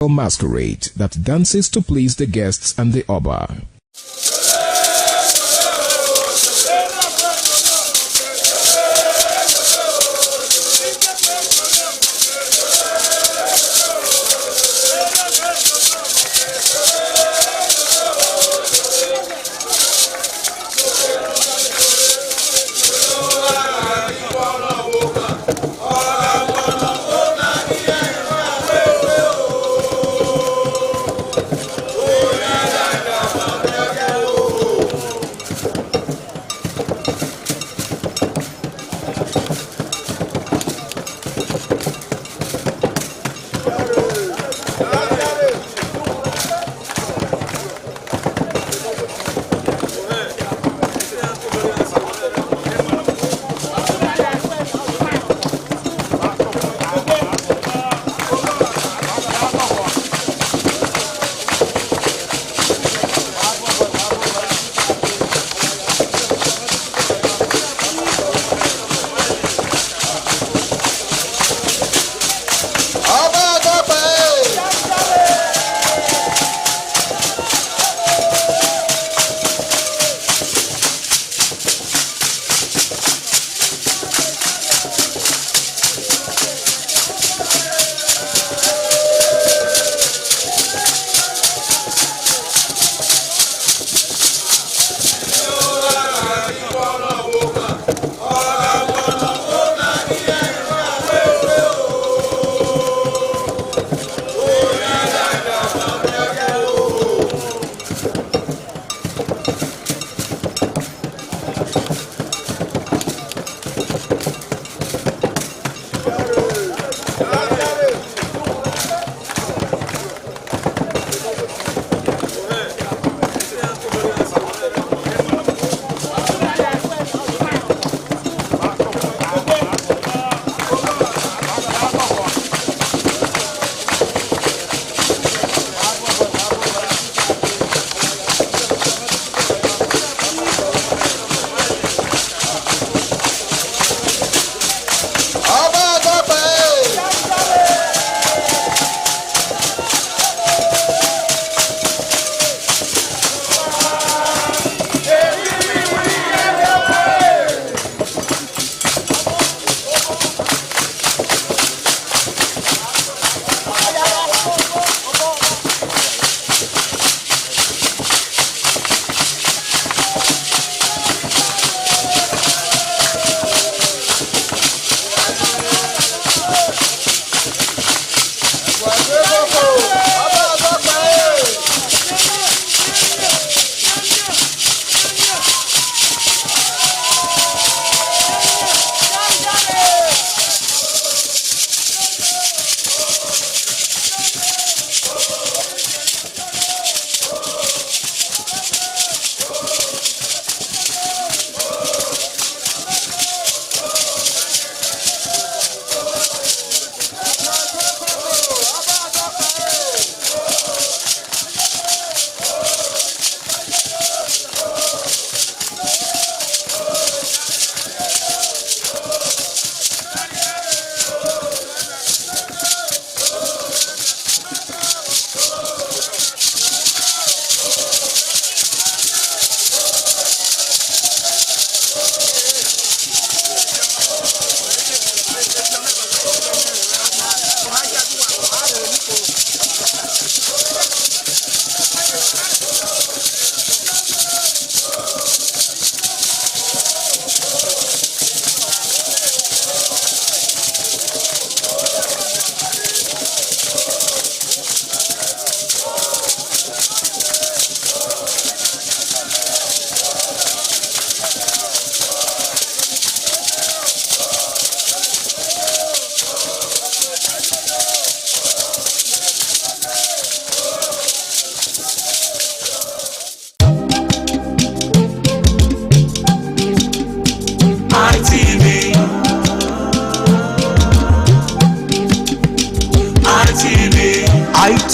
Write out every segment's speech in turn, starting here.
masquerade that dances to please the guests and the Oba.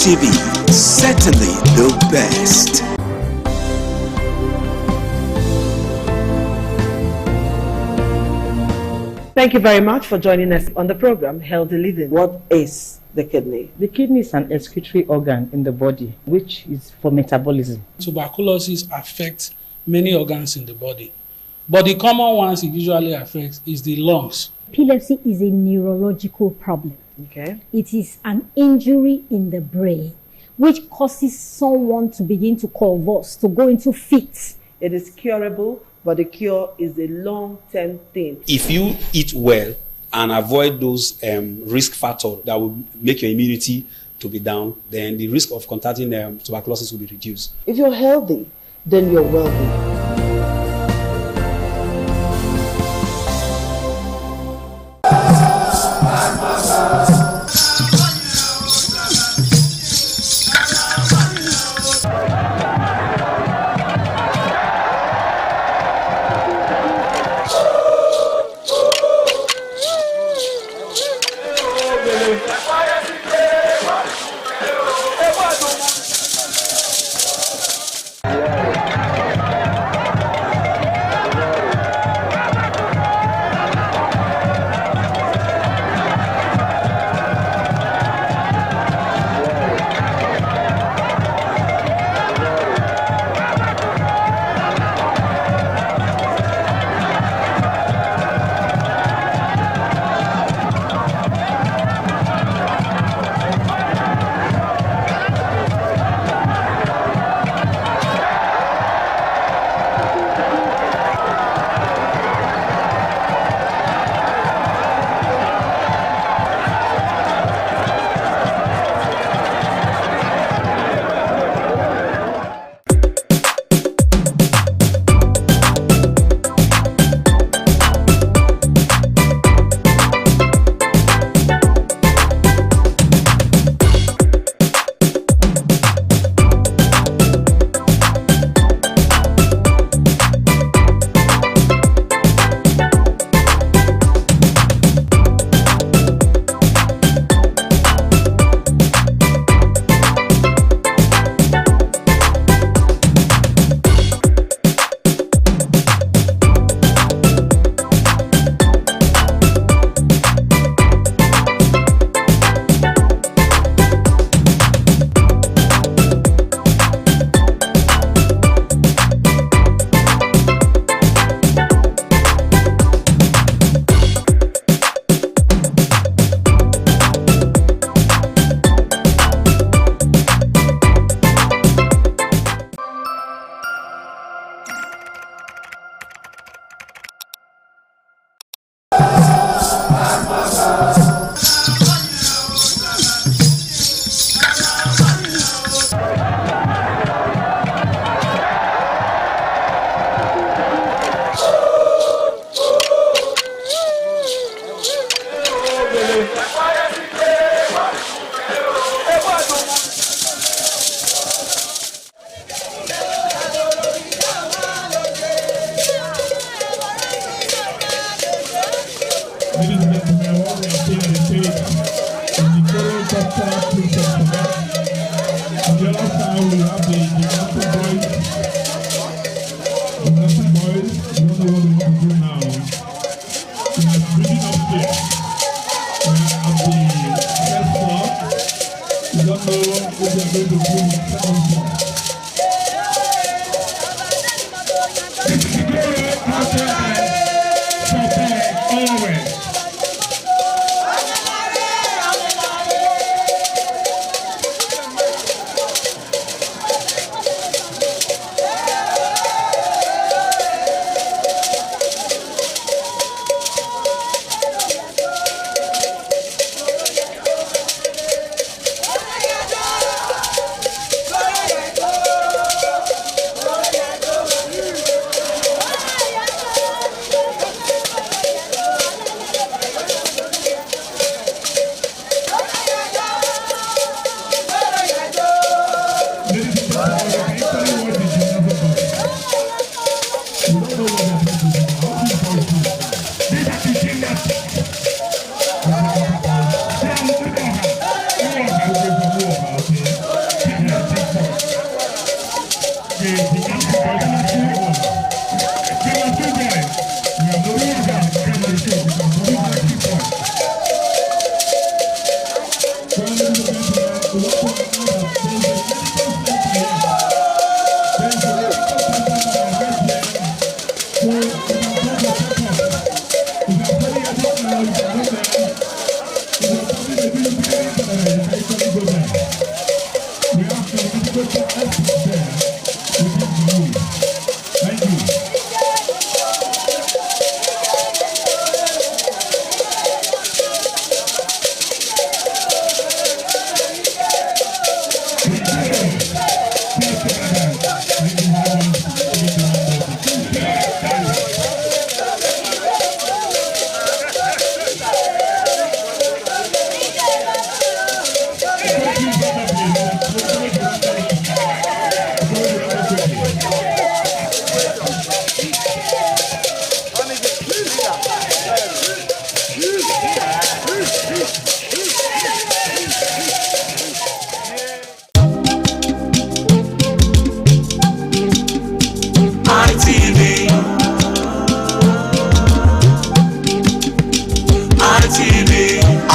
ITV, certainly the best. Thank you very much for joining us on the program Healthy Living. What is the kidney? The kidney is an excretory organ in the body, which is for metabolism. Tuberculosis affects many organs in the body, but the common ones it usually affects is the lungs. Epilepsy is a neurological problem. Okay. It is an injury in the brain which causes someone to begin to convulse, to go into fits. It is curable, but the cure is a long-term thing. If you eat well and avoid those risk factors that will make your immunity to be down, then the risk of contracting tuberculosis will be reduced. If you're healthy, then you're wealthy.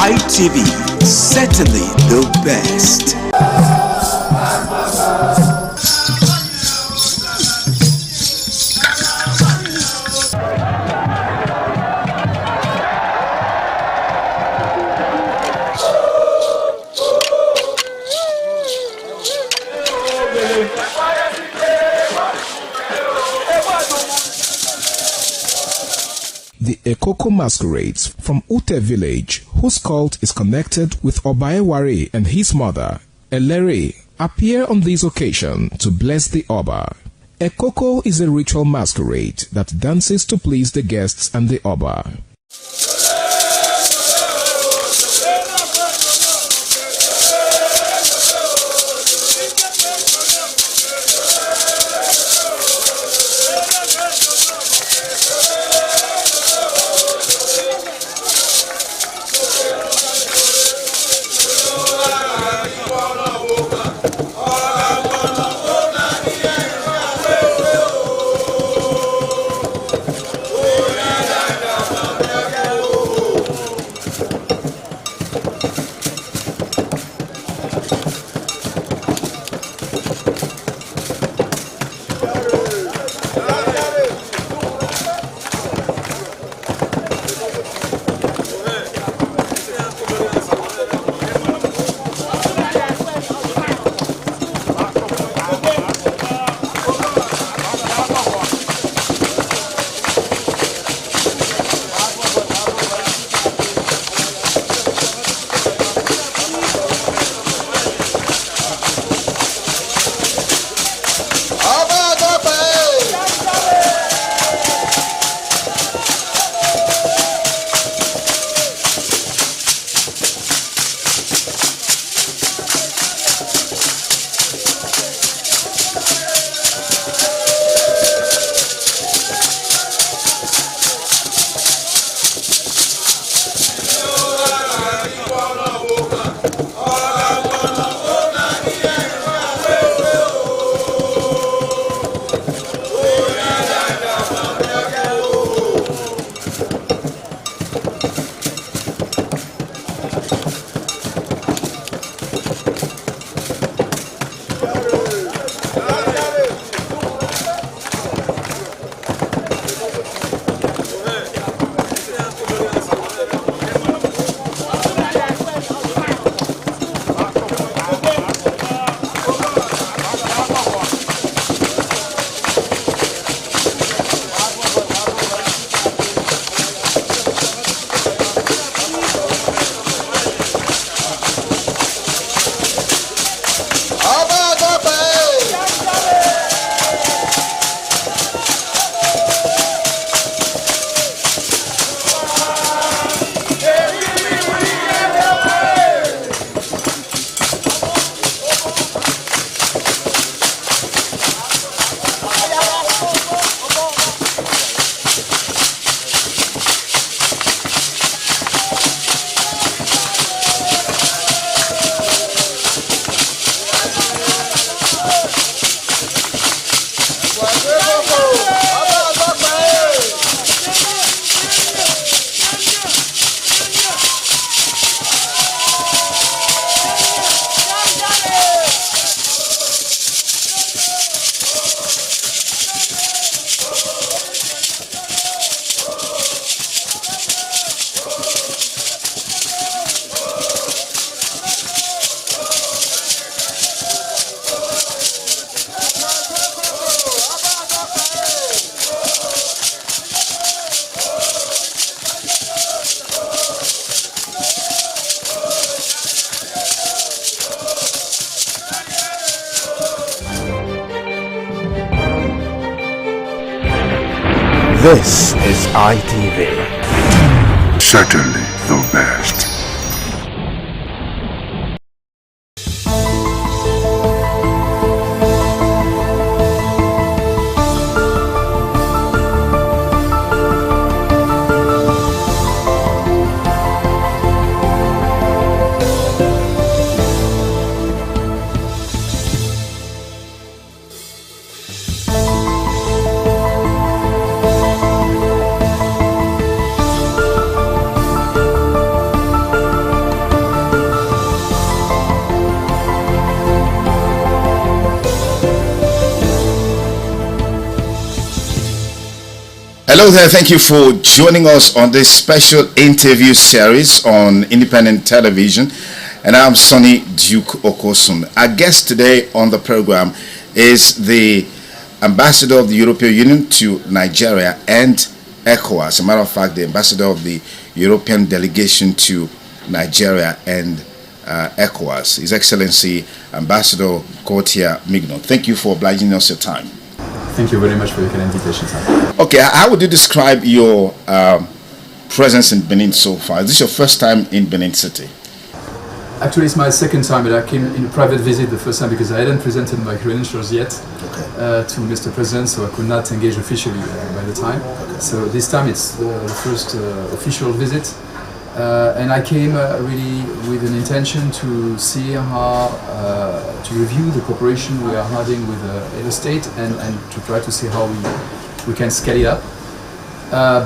ITV, certainly the best. The Ekoko masquerades from Ute village, whose cult is connected with Obaewari and his mother, Elere, appear on this occasion to bless the Oba. Ekoko is a ritual masquerade that dances to please the guests and the Oba. This is ITV. Certainly the best. Hello there, thank you for joining us on this special interview series on independent television. And I'm Sonny Duke Okosun. Our guest today on the program is the Ambassador of the European Union to Nigeria and ECOWAS. As a matter of fact, the Ambassador of the European Delegation to Nigeria and ECOWAS, His Excellency Ambassador Gauthier Mignon. Thank you for obliging us your time. Thank you very much for your kind invitation, sir. Okay, how would you describe your presence in Benin so far? Is this your first time in Benin City? Actually, it's my second time, but I came in a private visit the first time because I hadn't presented my credentials yet to Mr. President, so I could not engage officially by the time. So this time it's the first official visit. And I came really with an intention to see how, to review the cooperation we are having with Edo State and to try to see how we can scale it up.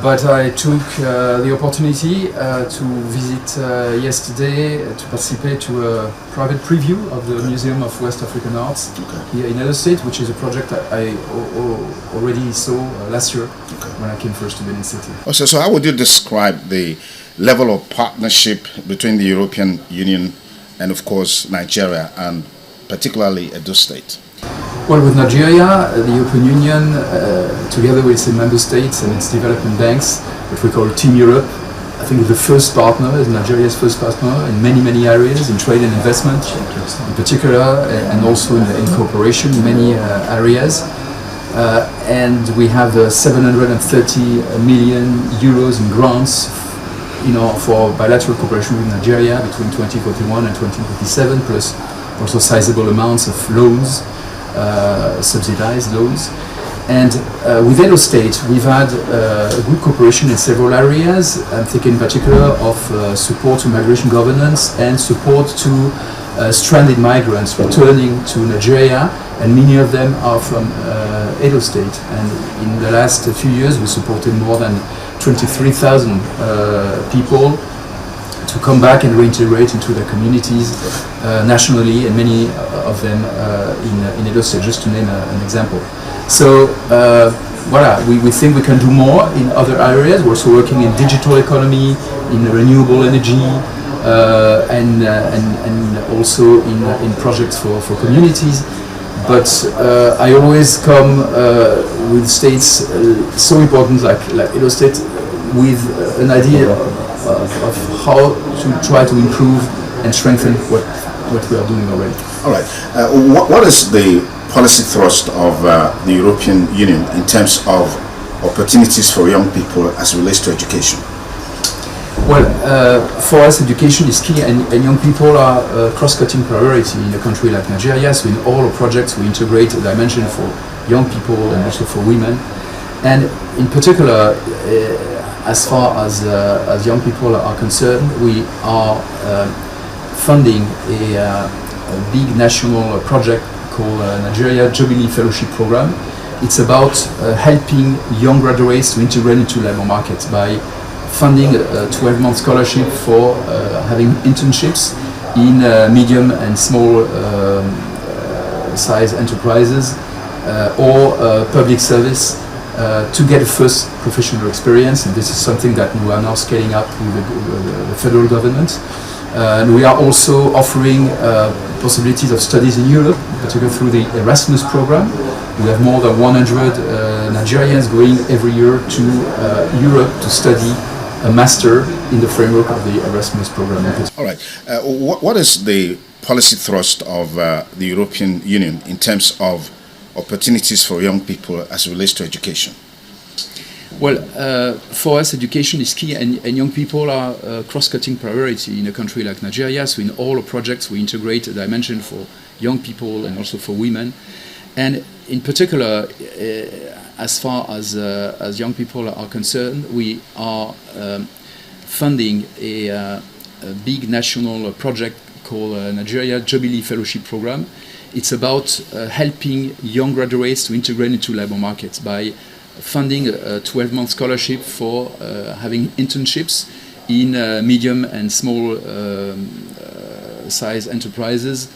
But I took the opportunity to visit yesterday to participate to a private preview of the Museum of West African Arts here in Edo State, which is a project I already saw last year when I came first to Benin City. Also, so how would you describe the level of partnership between the European Union and, of course, Nigeria, and particularly Edo State? Well, with Nigeria, the European Union, together with its member states and its development banks, what we call Team Europe, I think the first partner, is Nigeria's first partner in many areas, in trade and investment in particular, and also in cooperation in many areas. And we have 730 million euros in grants for bilateral cooperation with Nigeria between 2041 and 2027, plus also sizable amounts of loans, subsidized loans. And with Edo State, we've had good cooperation in several areas. I'm thinking in particular of support to migration governance and support to stranded migrants returning to Nigeria, and many of them are from Edo State. And in the last few years, we supported more than 23,000 people to come back and reintegrate into their communities nationally, and many of them in Edo State, just to name an example. So we think we can do more in other areas. We're also working in digital economy, in renewable energy, and also in projects for communities. But I always come with states so important like Edo State with an idea of how to try to improve and strengthen what we are doing already. All right. What is the policy thrust of the European Union in terms of opportunities for young people as it relates to education? Well, for us, education is key, and young people are a cross-cutting priority in a country like Nigeria. So in all our projects, we integrate a dimension for young people and also for women. And in particular, as far as young people are concerned, we are funding a big national project called Nigeria Jubilee Fellowship Program. It's about helping young graduates to integrate into labor markets by funding a 12-month scholarship for having internships in medium and small size enterprises or public service to get a first professional experience. And this is something that we are now scaling up with the federal government. And we are also offering possibilities of studies in Europe, particularly through the Erasmus program. We have more than 100 Nigerians going every year to Europe to study a master in the framework of the Erasmus program. All right. What is the policy thrust of the European Union in terms of opportunities for young people as it relates to education? Well, for us, education is key, and young people are a cross-cutting priority in a country like Nigeria. So in all our projects, we integrate a dimension for young people and also for women. And in particular, as far as young people are concerned, we are funding a big national project called Nigeria Jubilee Fellowship Program. It's about helping young graduates to integrate into labor markets by funding a 12-month scholarship for having internships in medium and small size enterprises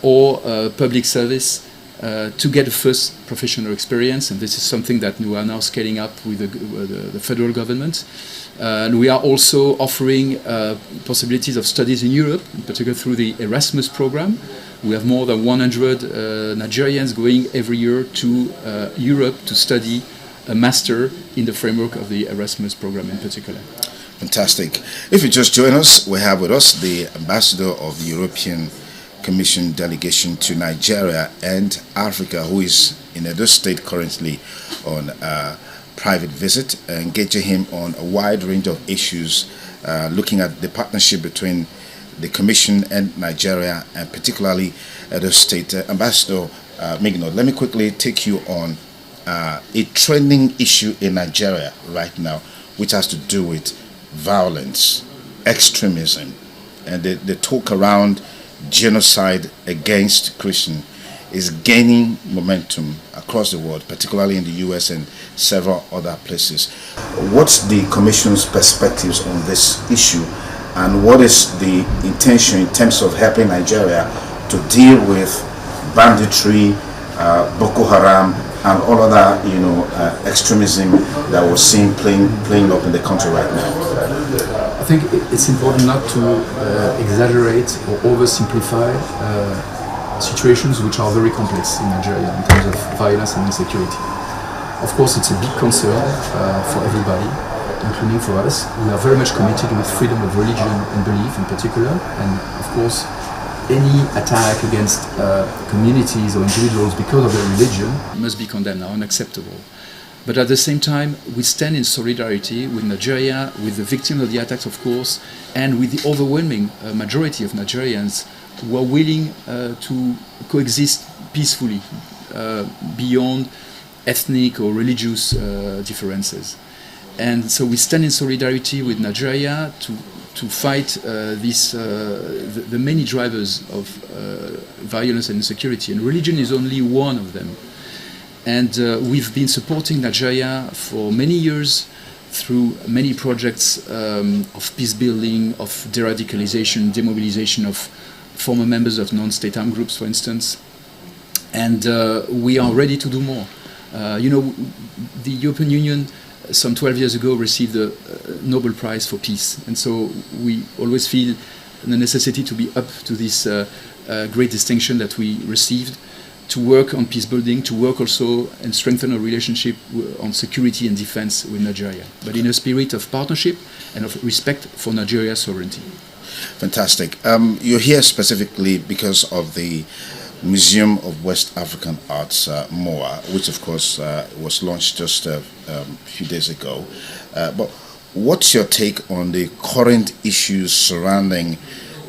or public service to get a first professional experience. And this is something that we are now scaling up with the federal government. And we are also offering possibilities of studies in Europe, in particular through the Erasmus program. We have more than 100 Nigerians going every year to Europe to study a master in the framework of the Erasmus program in particular. Fantastic. If you just join us, we have with us the ambassador of the European Commission delegation to Nigeria and Africa, who is in Edo State currently on a private visit, engaging him on a wide range of issues, looking at the partnership between the Commission and Nigeria, and particularly Edo State. Ambassador Mignot, let me quickly take you on a trending issue in Nigeria right now, which has to do with violence, extremism, and the talk around genocide against Christians is gaining momentum across the world, particularly in the US and several other places. What's the Commission's perspectives on this issue, and what is the intention in terms of helping Nigeria to deal with banditry, Boko Haram, and all other, extremism that we're seeing playing up in the country right now? I think it's important not to exaggerate or oversimplify situations which are very complex in Nigeria in terms of violence and insecurity. Of course, it's a big concern for everybody, including for us. We are very much committed with freedom of religion and belief in particular, and of course, any attack against communities or individuals because of their religion must be condemned, are unacceptable. But at the same time, we stand in solidarity with Nigeria, with the victims of the attacks, of course, and with the overwhelming majority of Nigerians who are willing to coexist peacefully beyond ethnic or religious differences. And so we stand in solidarity with Nigeria to fight the many drivers of violence and insecurity. And religion is only one of them. And we've been supporting Nigeria for many years through many projects of peace building, of de-radicalization, demobilization of former members of non-state armed groups, for instance. And we are ready to do more. The European Union some 12 years ago received the Nobel Prize for Peace. And so we always feel the necessity to be up to this great distinction that we received, to work on peace building, to work also and strengthen our relationship on security and defense with Nigeria, but in a spirit of partnership and of respect for Nigeria's sovereignty. Fantastic. You're here specifically because of the Museum of West African Arts, MOA, which of course was launched just a few days ago. But what's your take on the current issues surrounding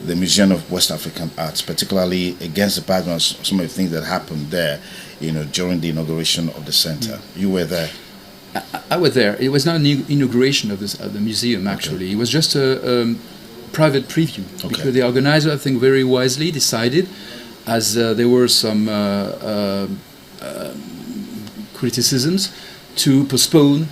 the Museum of West African Arts, particularly against the background of some of the things that happened there, during the inauguration of the center? You were there. I was there. It was not an inauguration of the museum, actually. Okay. It was just a private preview, because the organizer, I think very wisely, decided, as there were some criticisms, to postpone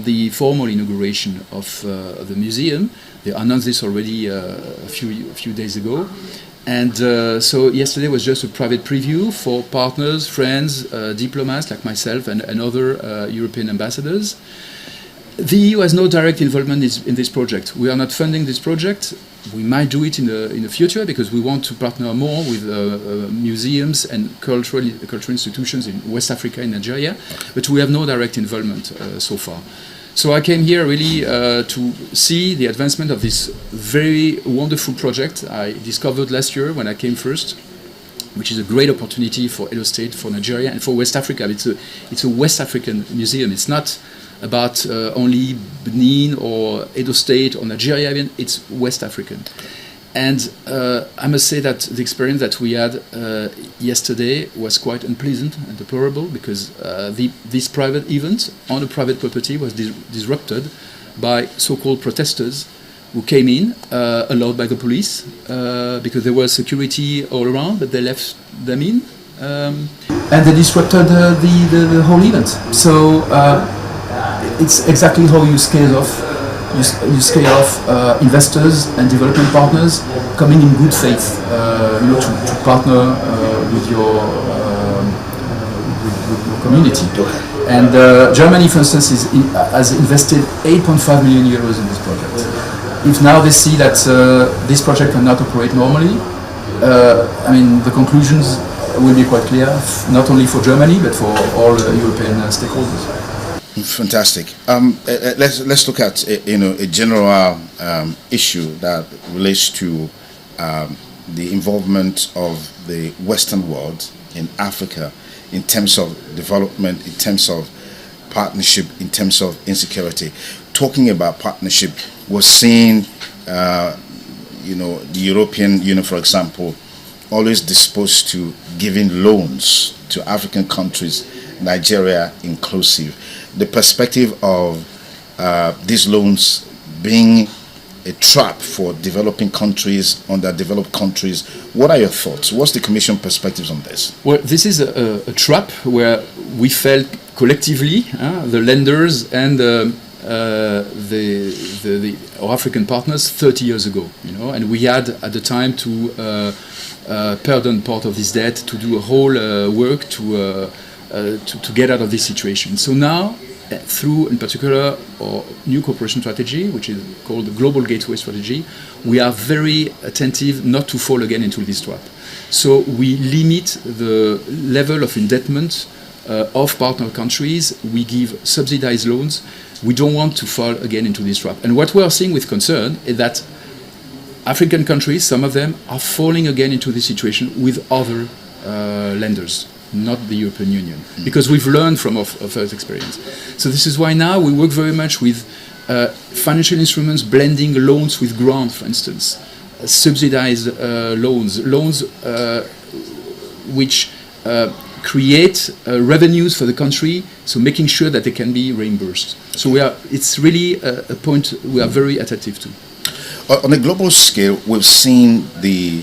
the formal inauguration of the museum. They announced this already a few days ago. And so yesterday was just a private preview for partners, friends, diplomats like myself and other European ambassadors. The EU has no direct involvement in this project. We are not funding this project. We might do it in the future because we want to partner more with museums and cultural institutions in West Africa and Nigeria, but we have no direct involvement so far. So I came here really to see the advancement of this very wonderful project I discovered last year when I came first, which is a great opportunity for Edo State, for Nigeria, and for West Africa. It's a West African museum. It's not about only Benin or Edo State or Nigeria, even. It's West African. And I must say that the experience that we had yesterday was quite unpleasant and deplorable, because this private event on a private property was disrupted by so-called protesters who came in, allowed by the police, because there was security all around, but they left them in. And they disrupted the whole event. So it's exactly how you scale off. You scale off investors and development partners coming in good faith, to partner with your community. And Germany, for instance, has invested 8.5 million euros in this project. If now they see that this project cannot operate normally, the conclusions will be quite clear, not only for Germany but for all European stakeholders. Fantastic. Let's look at a general issue that relates to the involvement of the Western world in Africa in terms of development, in terms of partnership, in terms of insecurity. Talking about partnership, we're seeing the European Union, for example, always disposed to giving loans to African countries, Nigeria inclusive. The perspective of these loans being a trap for developing countries, underdeveloped countries. What are your thoughts? What's the Commission perspectives on this? Well, this is a trap where we felt collectively, the lenders and our African partners 30 years ago, and we had at the time to pardon part of this debt, to do a whole work to get out of this situation. So now, through, in particular, our new cooperation strategy, which is called the Global Gateway Strategy, we are very attentive not to fall again into this trap. So we limit the level of indebtedness of partner countries. We give subsidized loans. We don't want to fall again into this trap. And what we are seeing with concern is that African countries, some of them, are falling again into this situation with other lenders, not the European Union, because we've learned from our first experience. So this is why now we work very much with financial instruments, blending loans with grants, for instance, subsidized loans which create revenues for the country, so making sure that they can be reimbursed. So it's really a point we are very attentive to. On a global scale, we've seen the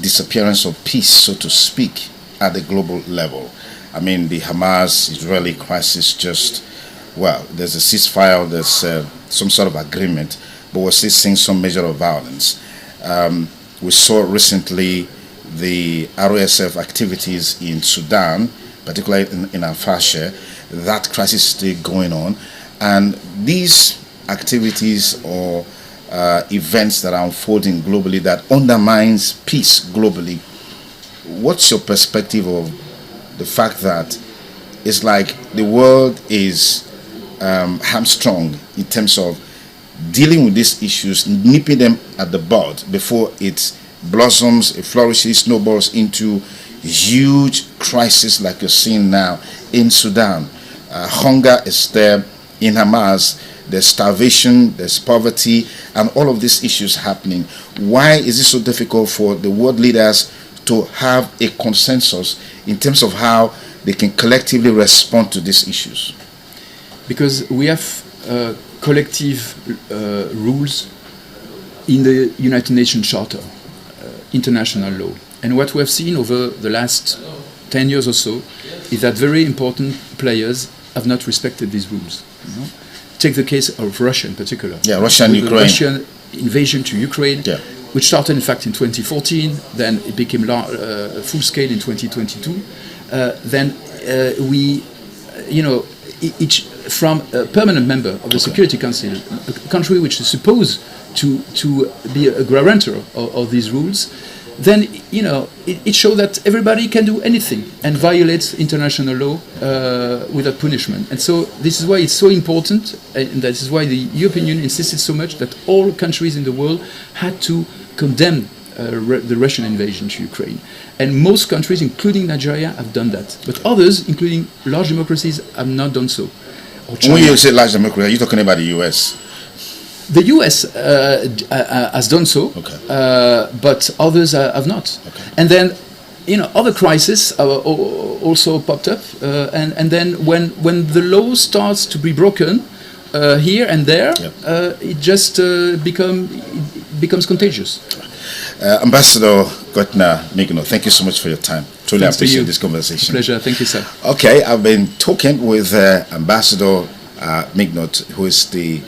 disappearance of peace, so to speak, at the global level. I mean, the Hamas-Israeli crisis there's a ceasefire, there's some sort of agreement, but we're still seeing some measure of violence. We saw recently the RSF activities in Sudan, particularly in Al-Fasher. That crisis is still going on. And these activities or events that are unfolding globally that undermines peace globally, what's your perspective of the fact that it's like the world is hamstrung in terms of dealing with these issues, nipping them at the bud before it blossoms, it flourishes, snowballs into huge crisis like you're seeing now in Sudan? Hunger is there. In Hamas, there's starvation, there's poverty, and all of these issues happening. Why is it so difficult for the world leaders to have a consensus in terms of how they can collectively respond to these issues? Because we have collective rules in the United Nations Charter, international law. And what we have seen over the last 10 years or so is that very important players have not respected these rules. Take the case of Russia in particular. Yeah, Russia and Ukraine. The Russian invasion to Ukraine, which started in fact in 2014, then it became full scale in 2022. Then we, each from a permanent member of the Security Council, a country which is supposed to be a guarantor of these rules, then it shows that everybody can do anything and violates international law without punishment. And so this is why it's so important, and this is why the European Union insisted so much that all countries in the world had to condemn the Russian invasion to Ukraine. And most countries, including Nigeria, have done that. But others, including large democracies, have not done so. When you say large democracy, are you talking about the U.S.? The U.S. Has done so, but others have not. Okay. And then, other crises also popped up, and then when the law starts to be broken here and there, it just becomes contagious. Ambassador Gotna Migno, thank you so much for your time. Truly appreciate this conversation. Pleasure. Thank you, sir. Okay, I've been talking with Ambassador Mignot, who is the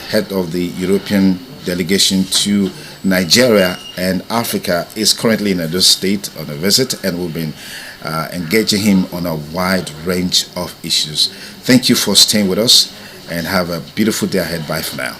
head of the European delegation to Nigeria and Africa, is currently in Edo State on a visit, and we've been engaging him on a wide range of issues. Thank you for staying with us, and have a beautiful day ahead. Bye for now.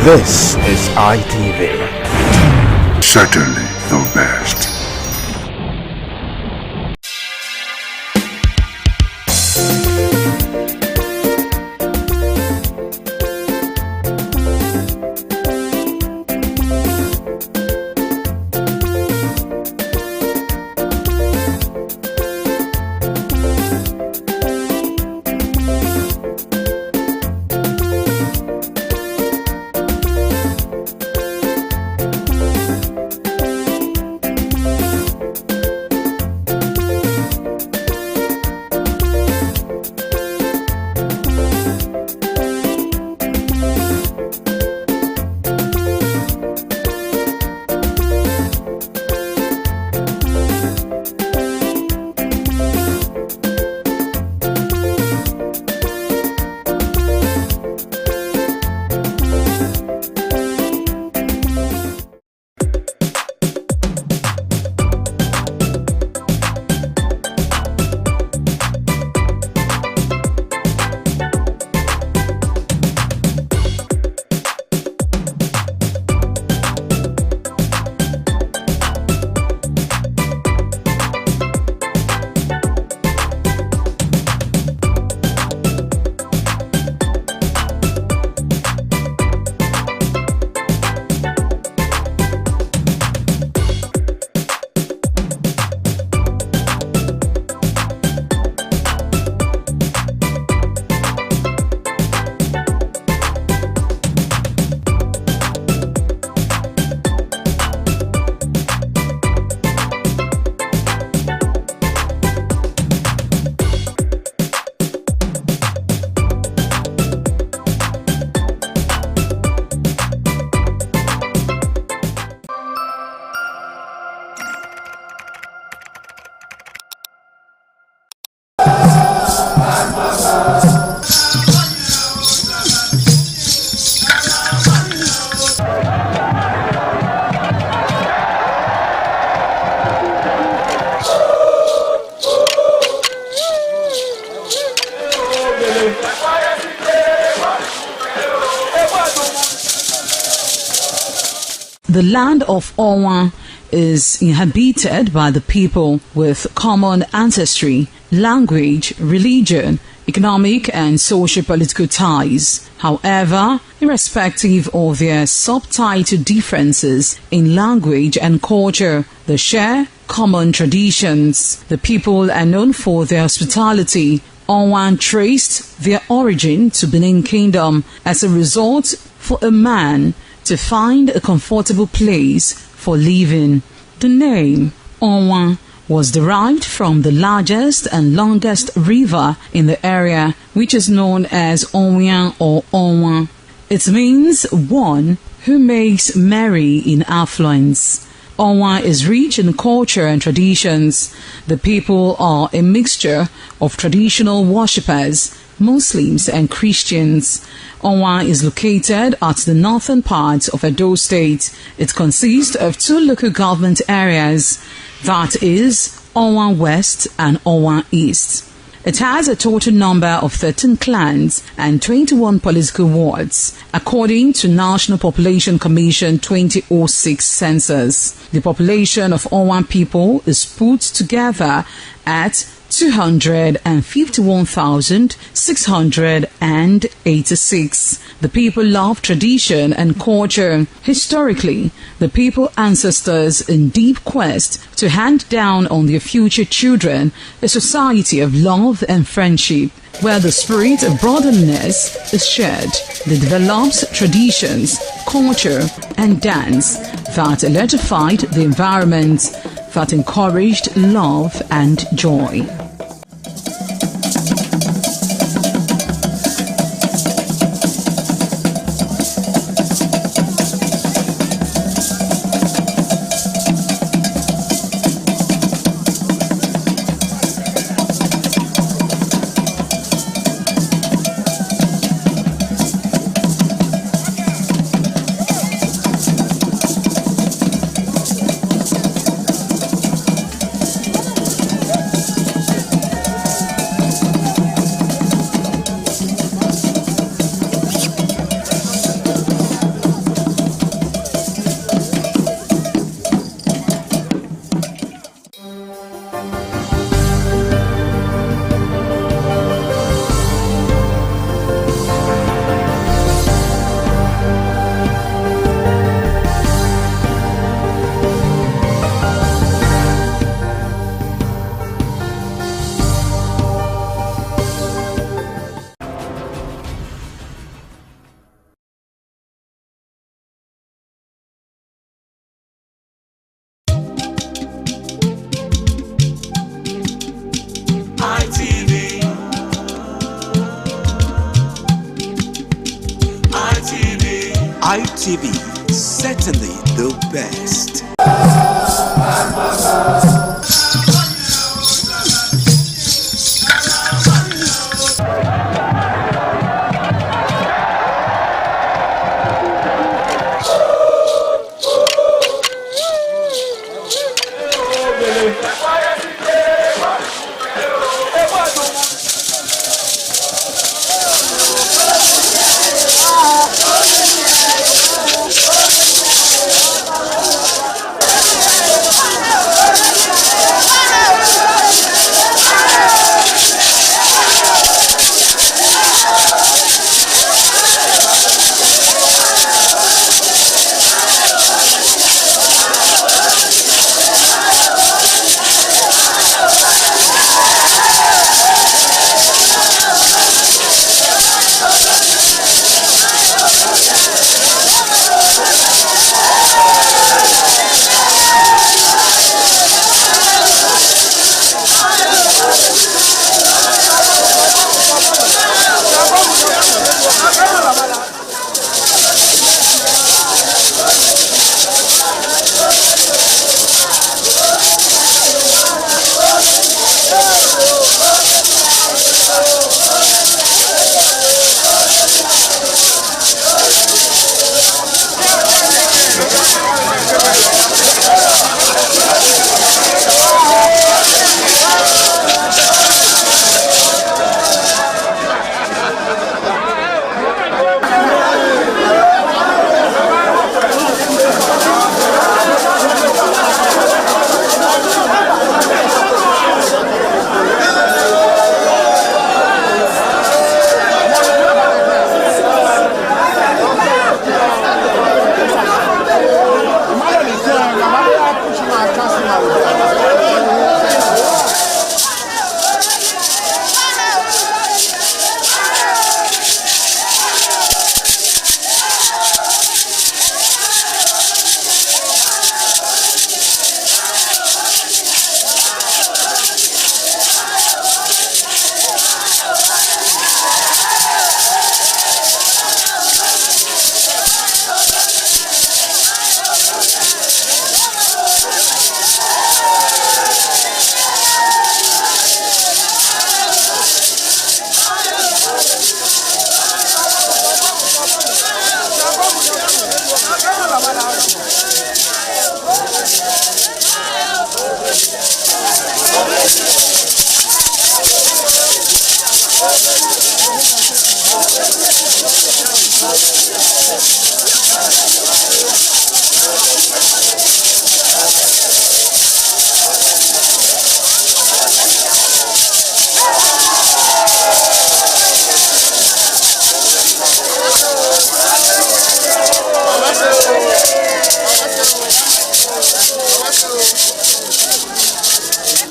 This is ITV. Certainly the best. The land of Onwa is inhabited by the people with common ancestry, language, religion, economic and socio-political ties. However, irrespective of their subtitle differences in language and culture, they share common traditions. The people are known for their hospitality. Onwa traced their origin to Benin Kingdom. As a result, for a man to find a comfortable place for living, the name Onwa was derived from the largest and longest river in the area, which is known as Onwian or Onwa. It means one who makes merry in affluence. Onwa is rich in culture and traditions. The people are a mixture of traditional worshippers, Muslims and Christians. Onwa is located at the northern part of Edo State. It consists of two local government areas, that is Onwa West and Onwa East. It has a total number of 13 clans and 21 political wards, according to National Population Commission 2006 census. The population of Owan people is put together at 251,686. The people love tradition and culture. Historically, the people ancestors in deep quest to hand down on their future children a society of love and friendship, where the spirit of brotherliness is shared. They developed traditions, culture, and dance that electrified the environment, that encouraged love and joy. ITV, certainly the best.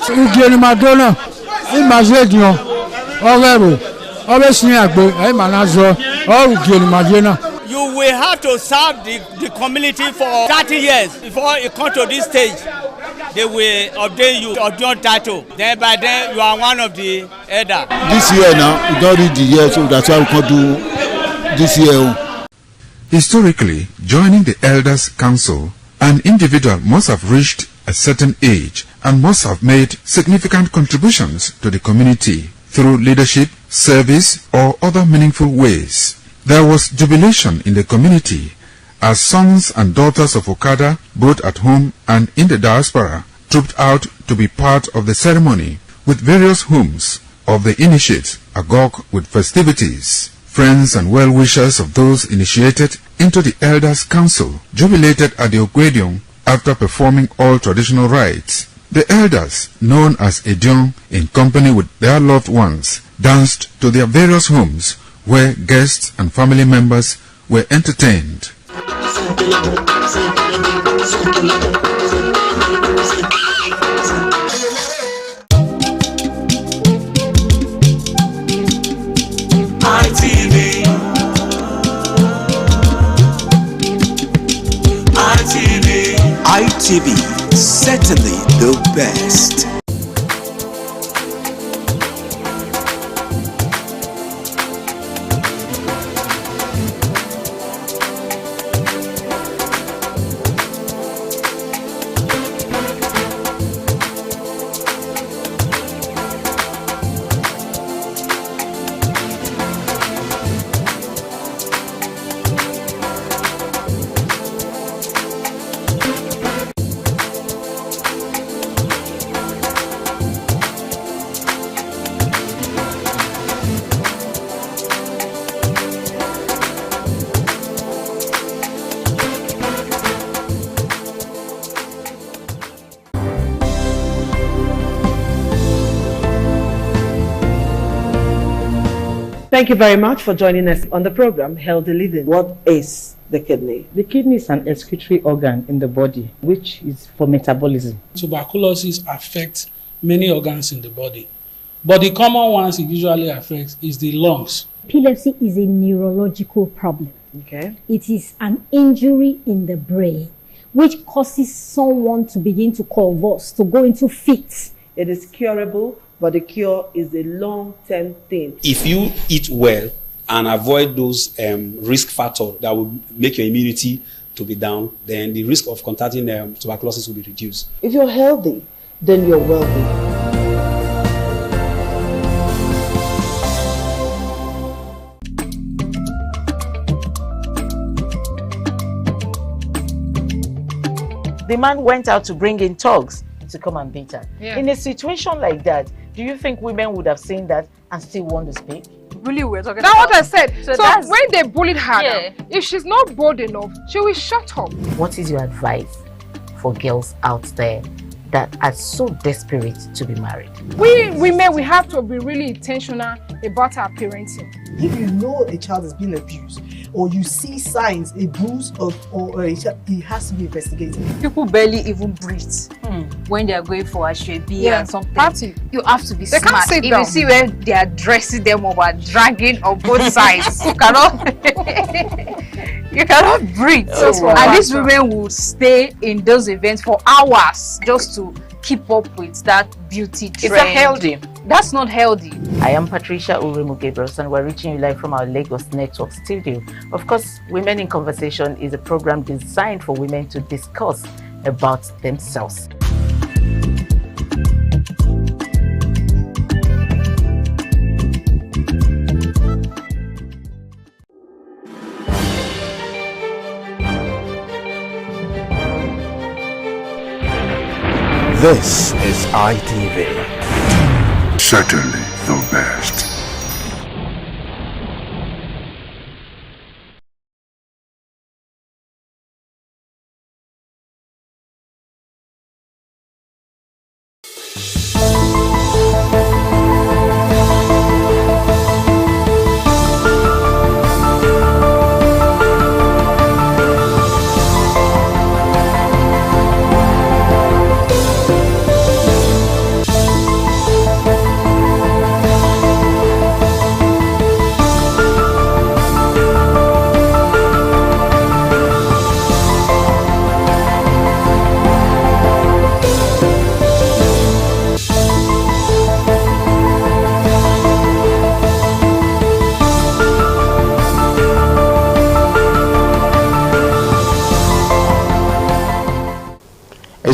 Ugeni Madonna, Imazedion, Overo, Ovesniagbe, Emanazo, or Ugeni Madonna. You will have to serve the community for 30 years before you come to this stage. They will ordain you or your title. Then by then you are one of the elder. This year now, we don't read the year, so that's why we can't do this year. Historically, joining the Elders Council, an individual must have reached a certain age and must have made significant contributions to the community through leadership, service, or other meaningful ways. There was jubilation in the community as sons and daughters of Okada, both at home and in the diaspora, trooped out to be part of the ceremony with various homes of the initiates agog with festivities. Friends and well-wishers of those initiated into the Elders Council jubilated at the Ogwedion after performing all traditional rites. The elders, known as Edion, in company with their loved ones, danced to their various homes where guests and family members were entertained. ITV, certainly the best. Thank you very much for joining us on the program, Healthy Living. What is the kidney? The kidney is an excretory organ in the body, which is for metabolism. Tuberculosis affects many organs in the body, but the common ones it usually affects is the lungs. Epilepsy is a neurological problem. Okay. It is an injury in the brain, which causes someone to begin to convulse, to go into fits. It is curable, but the cure is a long-term thing. If you eat well and avoid those risk factors that will make your immunity to be down, then the risk of contracting tuberculosis will be reduced. If you're healthy, then you're wealthy. The man went out to bring in thugs to come and beat her. Yeah. In a situation like that, do you think women would have seen that and still want to speak? Really, we're talking about. That's what I said. So when they bullied her, Yeah. now, if she's not bold enough, she will shut up. What is your advice for girls out there that are so desperate to be married? We women, we have to be really intentional about our parenting. If you know a child is being abused, or you see signs, a bruise or a child, it has to be investigated. People barely even breathe when they are going for a shrebi and something. You have to be They smart. can't sit If down. you see where they are dressing them or are dragging on both sides, you cannot breathe. And these women will stay in those events for hours just to keep up with that beauty trend. Is that healthy? That's not healthy. I am Patricia Uremu Gabriels and we're reaching you live from our Lagos Network studio. Of course, Women in Conversation is a program designed for women to discuss about themselves. This is ITV. Certainly the best.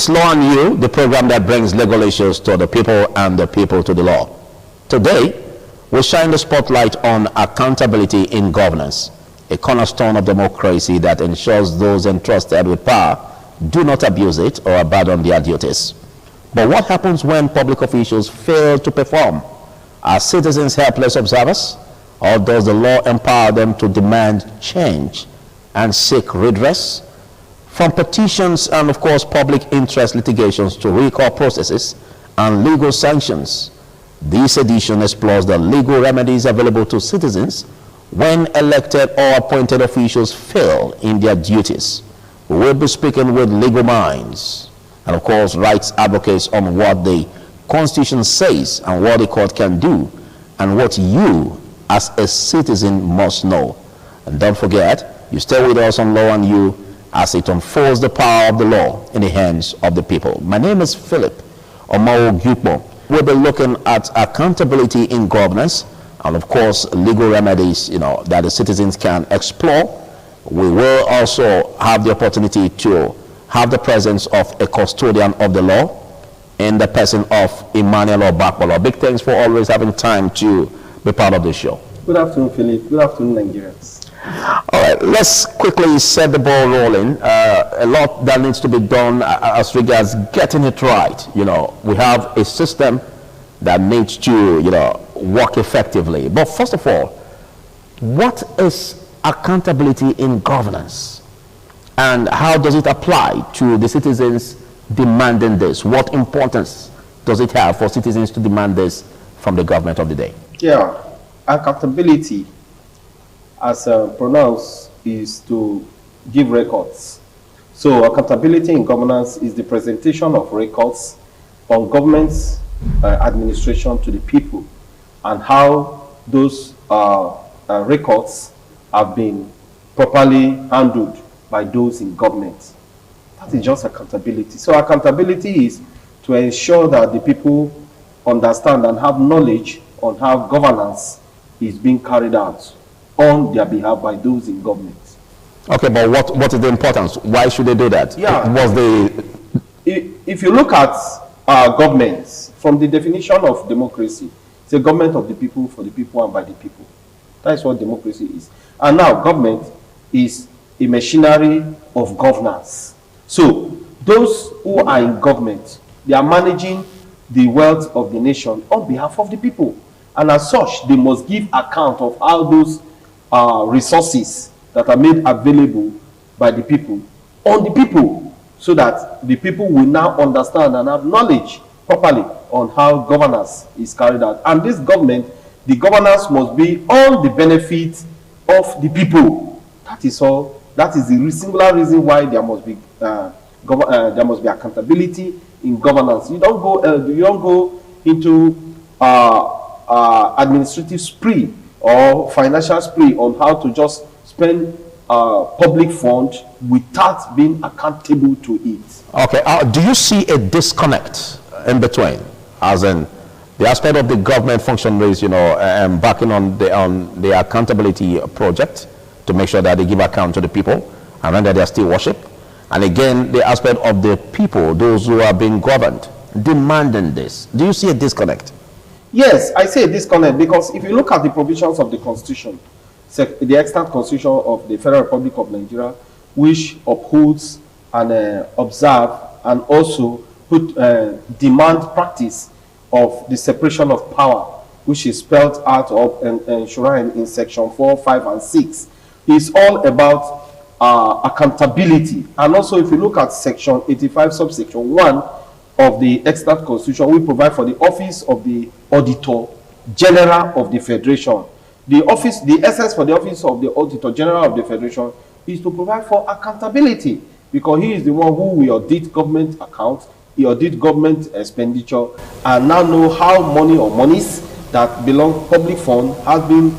It's Law and You, the program that brings legal issues to the people and the people to the law. Today, we shine the spotlight on accountability in governance, a cornerstone of democracy that ensures those entrusted with power do not abuse it or abandon their duties. But what happens when public officials fail to perform? Are citizens helpless observers, or does the law empower them to demand change and seek redress? From petitions and, of course, public interest litigations to recall processes and legal sanctions, this edition explores the legal remedies available to citizens when elected or appointed officials fail in their duties. We will be speaking with legal minds and, of course, rights advocates on what the Constitution says and what the court can do and what you as a citizen must know. And don't forget, you stay with us on Law and You as it unfolds the power of the law in the hands of the people. My name is Philip Omao-Gyukbo. We'll be looking at accountability in governance and, of course, legal remedies, that the citizens can explore. We will also have the opportunity to have the presence of a custodian of the law in the person of Emmanuel Obakpolo. Big thanks for always having time to be part of this show. Good afternoon, Philip. Good afternoon, Nigerians. All right, let's quickly set the ball rolling. A lot that needs to be done as regards getting it right. We have a system that needs to, work effectively. But first of all, what is accountability in governance? And how does it apply to the citizens demanding this? What importance does it have for citizens to demand this from the government of the day? Yeah, accountability, as pronounced, is to give records. So accountability in governance is the presentation of records on government's administration to the people and how those records have been properly handled by those in government. That is just accountability. So accountability is to ensure that the people understand and have knowledge on how governance is being carried out on their behalf by those in government. Okay, but what is the importance? Why should they do that? Yeah. If you look at governments, from the definition of democracy, it's a government of the people, for the people, and by the people. That is what democracy is. And now government is a machinery of governance. So those who are in government, they are managing the wealth of the nation on behalf of the people. And as such, they must give account of how those resources that are made available by the people on the people, so that the people will now understand and have knowledge properly on how governance is carried out. And this government, the governance must be on the benefit of the people. That is all. That is the singular reason why there must be accountability in governance. You don't go into administrative spree or financial spree on how to just spend public fund without being accountable to it. Okay, do you see a disconnect in between, as in the aspect of the government functionaries, backing on the accountability project to make sure that they give account to the people and render their still worship, and again the aspect of the people, those who are being governed, demanding this? Do you see a disconnect? Yes, I see a disconnect, because if you look at the provisions of the Constitution, the extant Constitution of the Federal Republic of Nigeria, which upholds and observe and also demand practice of the separation of power, which is spelled out of and enshrined in section 4, 5, and 6, is all about accountability. And also, if you look at section 85, subsection 1 of the extant Constitution, we provide for the office of the Auditor General of the Federation. The essence for the office of the Auditor General of the Federation is to provide for accountability, because he is the one who will audit government accounts, he audit government expenditure, and now know how money or monies that belong public fund has been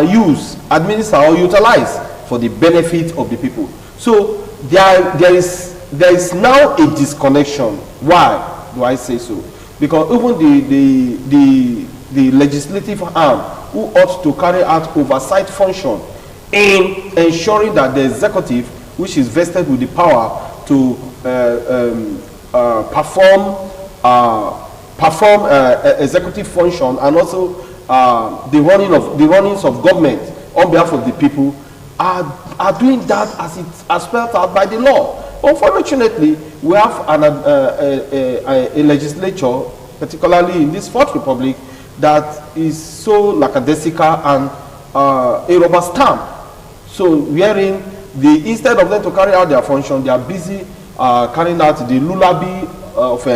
used, administered, or utilized for the benefit of the people. So there is now a disconnection. Why do I say so? Because even the legislative arm, who ought to carry out oversight function in ensuring that the executive, which is vested with the power to perform executive function and also the runnings of government on behalf of the people are doing that as it as spelled out by the law. Unfortunately, we have a legislature, particularly in this Fourth Republic, that is so lackadaisical and a rubber stamp. So wherein instead of them to carry out their function, they are busy carrying out the lullaby of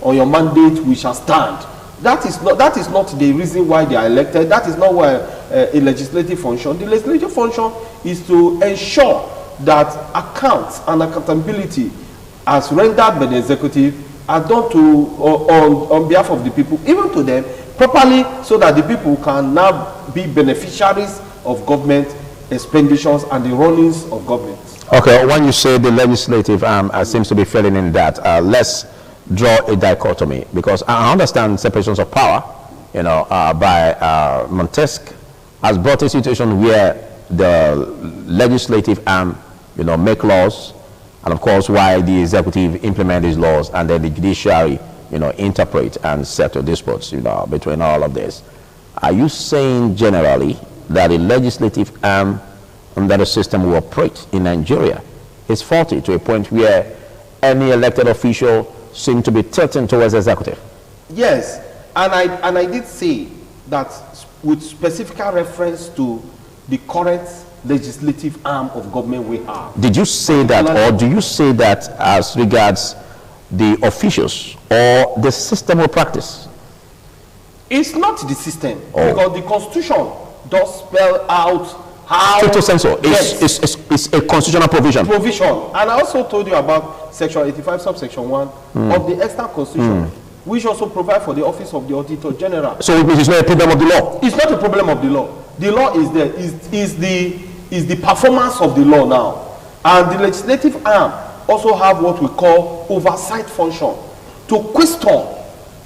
on your mandate we shall stand. That is not the reason why they are elected. That is not why a legislative function. The legislative function is to ensure that accounts and accountability as rendered by the executive are done on behalf of the people, even to them, properly, so that the people can now be beneficiaries of government expenditures and the runnings of government. Okay, when you say the legislative arm seems to be failing in that, let's draw a dichotomy, because I understand separations of power, by Montesquieu has brought a situation where the legislative arm, make laws, and of course why the executive implement these laws, and then the judiciary, interpret and settle disputes, between all of this. Are you saying generally that the legislative arm under the system we operate in Nigeria is faulty to a point where any elected official seems to be tilting towards executive? Yes, and I did say that with specific reference to the current legislative arm of government we have. Did you say that, or do you say that as regards the officials or the system of practice? It's not the system, because the Constitution does spell out how... Total censor. It's a constitutional provision. And I also told you about Section 85, subsection 1 of the extant Constitution, which also provide for the office of the Auditor General. So it means it's not a problem of the law? It's not a problem of the law. The law is there. Is the performance of the law now. And the legislative arm also have what we call oversight function to question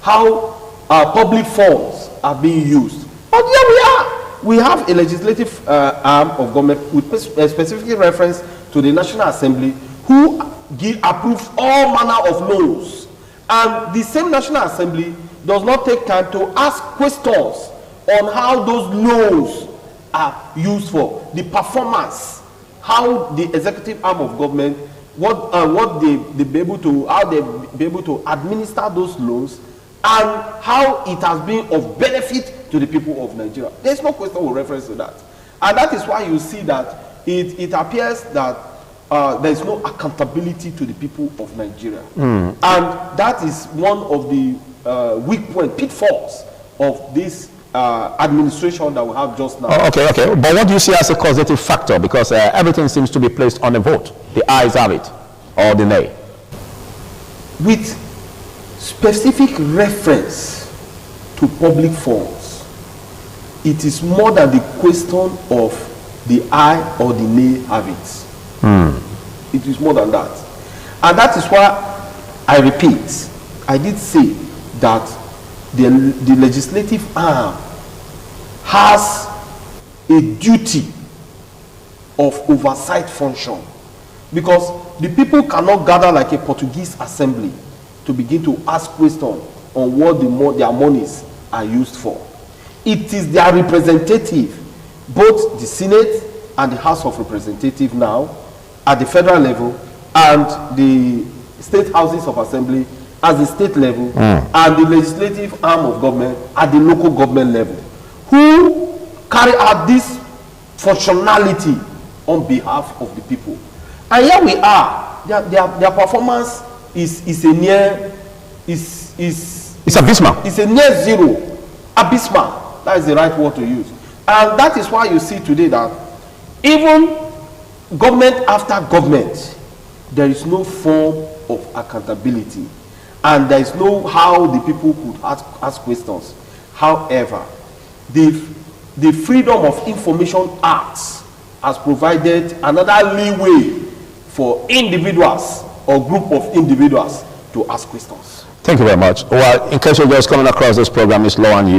how public funds are being used. But here we are. We have a legislative arm of government with a specific reference to the National Assembly, who approves all manner of laws. And the same National Assembly does not take time to ask questions on how those laws are used for, the performance, how the executive arm of government, how they be able to administer those laws, and how it has been of benefit to the people of Nigeria. There's no question with reference to that. And that is why you see that it appears that there is no accountability to the people of Nigeria. And that is one of the weak point, pitfalls of this administration that we have just now. Okay. But what do you see as a causative factor? Because everything seems to be placed on a vote. The ayes have it, or the nay. With specific reference to public funds, it is more than the question of the aye or the nay have it. It is more than that. And that is why I repeat, I did say that the legislative arm has a duty of oversight function, because the people cannot gather like a Portuguese assembly to begin to ask questions on what their monies are used for. It is their representative, both the Senate and the House of Representatives now at the federal level, and the state houses of assembly at the state level, and the legislative arm of government at the local government level, who carry out this functionality on behalf of the people. And here we are. Their performance is abysmal. It's a near zero. Abysmal. That is the right word to use. And that is why you see today that even government after government, there is no form of accountability, and there is no how the people could ask questions. However, the Freedom of Information Act has provided another leeway for individuals or group of individuals to ask questions. Thank you very much. Well, in case you're just coming across this program, it's Law and You.